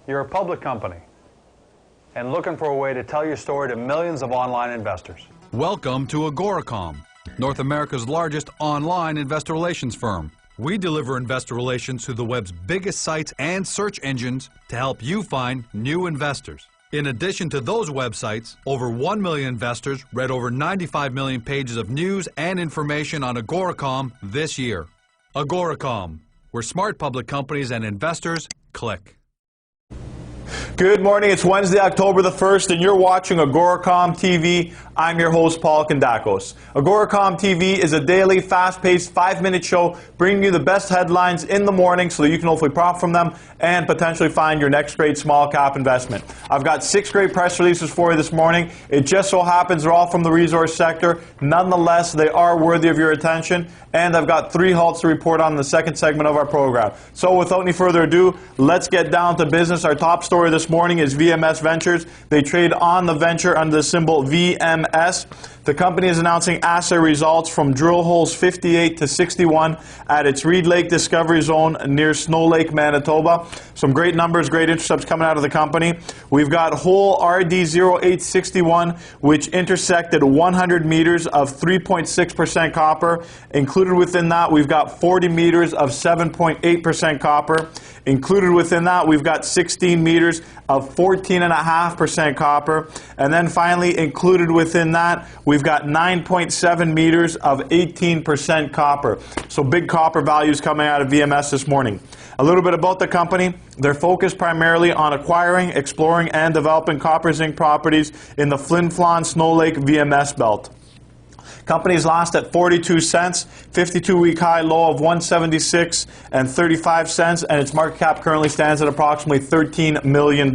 You're a public company and looking for a way to tell your story to millions of online investors. Welcome to AGORACOM, North America's largest online investor relations firm. We deliver investor relations to the web's biggest sites and search engines to help you find new investors. In addition to those websites, over 1 million investors read over 95 million pages of news and information on AGORACOM this year. AGORACOM, where smart public companies and investors click. Good morning. It's Wednesday, October the 1st, and you're watching AGORACOM TV. I'm your host, Paul Kandakos. AGORACOM TV is a daily, fast-paced, 5-minute show bringing you the best headlines in the morning so that you can hopefully profit from them and potentially find your next great small cap investment. I've got 6 great press releases for you this morning. It just so happens they're all from the resource sector. Nonetheless, they are worthy of your attention, and I've got 3 halts to report on in the second segment of our program. So without any further ado, let's get down to business. Our top story this morning is VMS Ventures. They trade on the venture under the symbol VMS. The company is announcing assay results from drill holes 58 to 61 at its Reed Lake Discovery Zone near Snow Lake, Manitoba. Some great numbers, great intercepts coming out of the company. We've got hole RD0861, which intersected 100 meters of 3.6% copper. Included within that, we've got 40 meters of 7.8% copper. Included within that, we've got 16 meters of 14.5% copper. And then finally, included within that, we've got 9.7 meters of 18% copper. So big copper values coming out of VMS this morning. A little bit about the company. They're focused primarily on acquiring, exploring, and developing copper zinc properties in the Flin Flon Snow Lake VMS belt. Company's last at 42 cents, 52-week high low of 176 and 35 cents, and its market cap currently stands at approximately $13 million.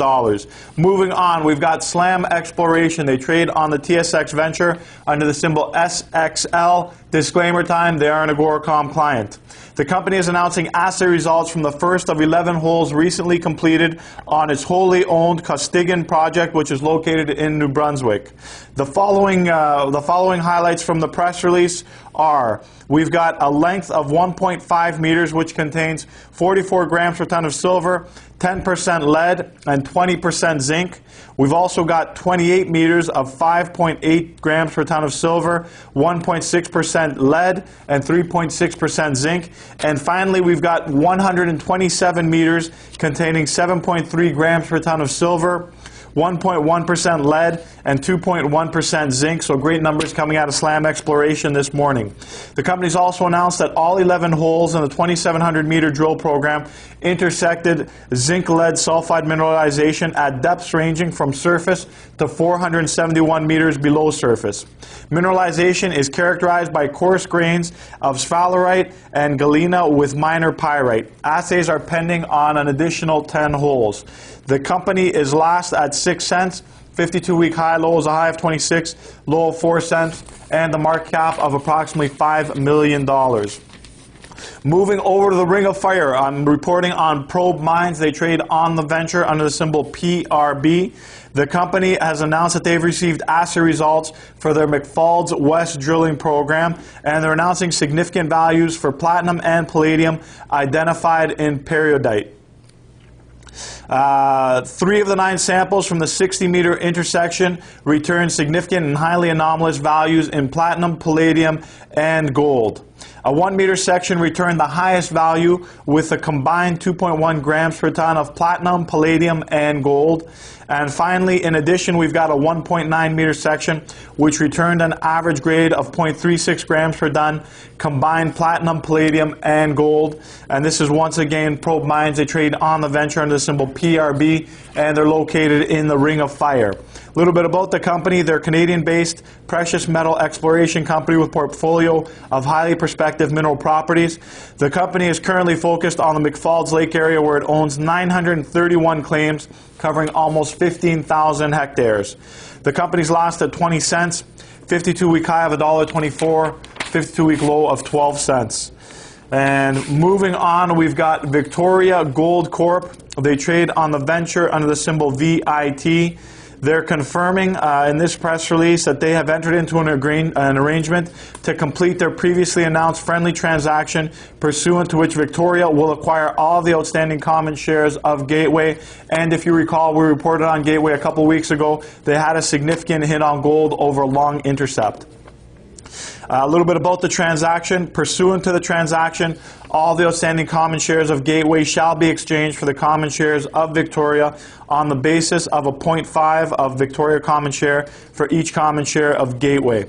Moving on, we've got Slam Exploration. They trade on the TSX Venture under the symbol SXL. Disclaimer time, they are an AGORACOM client. The company is announcing assay results from the first of 11 holes recently completed on its wholly owned Costigan project, which is located in New Brunswick. The following highlights from the press release are: we've got a length of 1.5 meters, which contains 44 grams per ton of silver, 10% lead, and 20% zinc. We've also got 28 meters of 5.8 grams per ton of silver, 1.6% lead, and 3.6% zinc. And finally, we've got 127 meters containing 7.3 grams per ton of silver, 1.1% lead, and 2.1% zinc. So great numbers coming out of Slam Exploration this morning. The company's also announced that all 11 holes in the 2,700-meter drill program intersected zinc-lead sulfide mineralization at depths ranging from surface to 471 meters below surface. Mineralization is characterized by coarse grains of sphalerite and galena with minor pyrite. Assays are pending on an additional 10 holes. The company is last at 6 cents. 52-week high low is a high of 26, low of 4 cents, and the market cap of approximately $5 million. Moving over to the Ring of Fire, I'm reporting on Probe Mines. They trade on the venture under the symbol PRB. The company has announced that they've received assay results for their McFalls West drilling program, and they're announcing significant values for platinum and palladium identified in peridotite. 3 of the 9 samples from the 60-meter intersection returned significant and highly anomalous values in platinum, palladium, and gold. A 1-meter section returned the highest value with a combined 2.1 grams per ton of platinum, palladium, and gold. And finally, in addition, we've got a 1.9-meter section which returned an average grade of 0.36 grams per ton, combined platinum, palladium, and gold. And this is once again Probe Mines. They trade on the venture under the symbol PRB, and they're located in the Ring of Fire. A little bit about the company. They're a Canadian-based precious metal exploration company with a portfolio of highly prospective mineral properties. The company is currently focused on the McFalls Lake area, where it owns 931 claims covering almost 15,000 hectares. The company's last at 20 cents, 52-week high of $1.24, 52-week low of 12 cents. And moving on, we've got Victoria Gold Corp. They trade on the venture under the symbol VIT. They're confirming in this press release that they have entered into an arrangement to complete their previously announced friendly transaction, pursuant to which Victoria will acquire all of the outstanding common shares of Gateway. And if you recall, we reported on Gateway a couple weeks ago. They had a significant hit on gold over long intercept. A little bit about the transaction. Pursuant to the transaction, all the outstanding common shares of Gateway shall be exchanged for the common shares of Victoria on the basis of a 0.5 of Victoria common share for each common share of Gateway.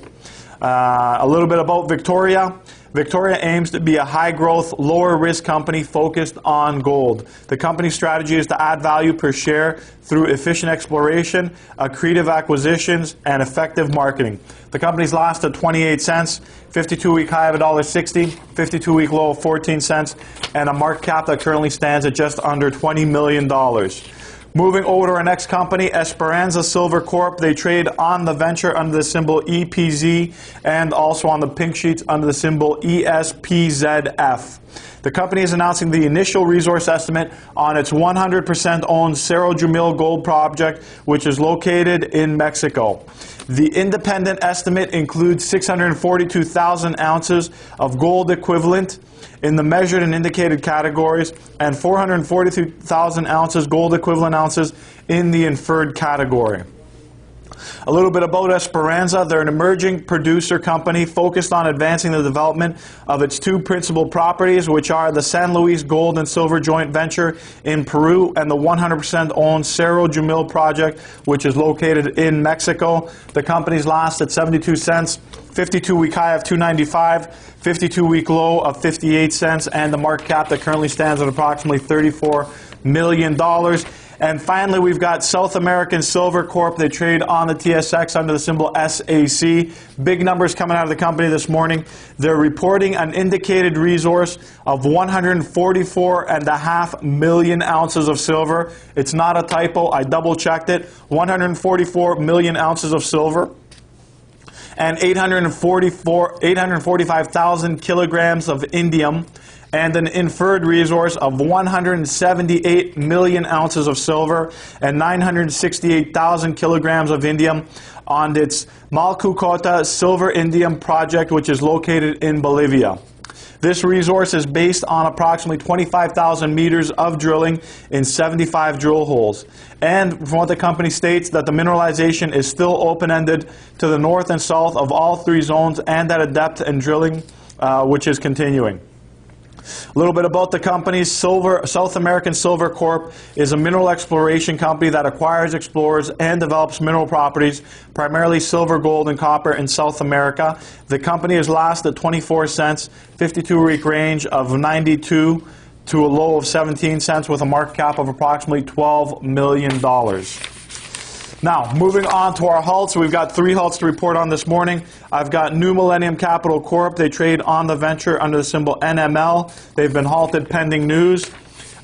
A little bit about Victoria. Victoria aims to be a high-growth, lower-risk company focused on gold. The company's strategy is to add value per share through efficient exploration, accretive acquisitions, and effective marketing. The company's last at 28 cents, 52-week high of $1.60, 52-week low of 14 cents, and a market cap that currently stands at just under $20 million. Moving over to our next company, Esperanza Silver Corp. They trade on the venture under the symbol EPZ and also on the pink sheets under the symbol ESPZF. The company is announcing the initial resource estimate on its 100% owned Cerro Jumil gold project, which is located in Mexico. The independent estimate includes 642,000 ounces of gold equivalent in the measured and indicated categories and 442,000 ounces gold equivalent ounces in the inferred category. A little bit about Esperanza. They're an emerging producer company focused on advancing the development of its two principal properties, which are the San Luis Gold and Silver Joint Venture in Peru and the 100% owned Cerro Jumil project, which is located in Mexico. The company's last at 72 cents, 52-week high of $2.95, 52-week low of 58 cents, and the market cap that currently stands at approximately $34 million. And finally, we've got South American Silver Corp. They trade on the TSX under the symbol SAC. Big numbers coming out of the company this morning. They're reporting an indicated resource of 144.5 million ounces of silver. It's not a typo. I double-checked it. 144 million ounces of silver and 845,000 kilograms of indium, and an inferred resource of 178 million ounces of silver and 968,000 kilograms of indium on its Malcucota silver indium project, which is located in Bolivia. This resource is based on approximately 25,000 meters of drilling in 75 drill holes. And from what the company states, that the mineralization is still open-ended to the north and south of all three zones and at a depth and drilling which is continuing. A little bit about the company. South American Silver Corp is a mineral exploration company that acquires, explores, and develops mineral properties, primarily silver, gold, and copper in South America. The company is last at 24 cents, 52-week range of 92 to a low of 17 cents with a market cap of approximately $12 million. Now, moving on to our halts. We've got 3 halts to report on this morning. I've got New Millennium Capital Corp. They trade on the venture under the symbol NML. They've been halted pending news.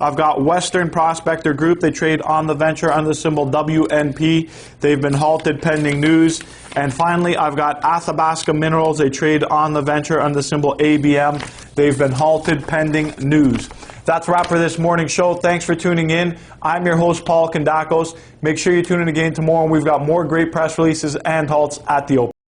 I've got Western Prospector Group. They trade on the venture under the symbol WNP. They've been halted pending news. And finally, I've got Athabasca Minerals. They trade on the venture under the symbol ABM. They've been halted pending news. That's a wrap for this morning's show. Thanks for tuning in. I'm your host, Paul Kandakos. Make sure you tune in again tomorrow. We've got more great press releases and halts at the open.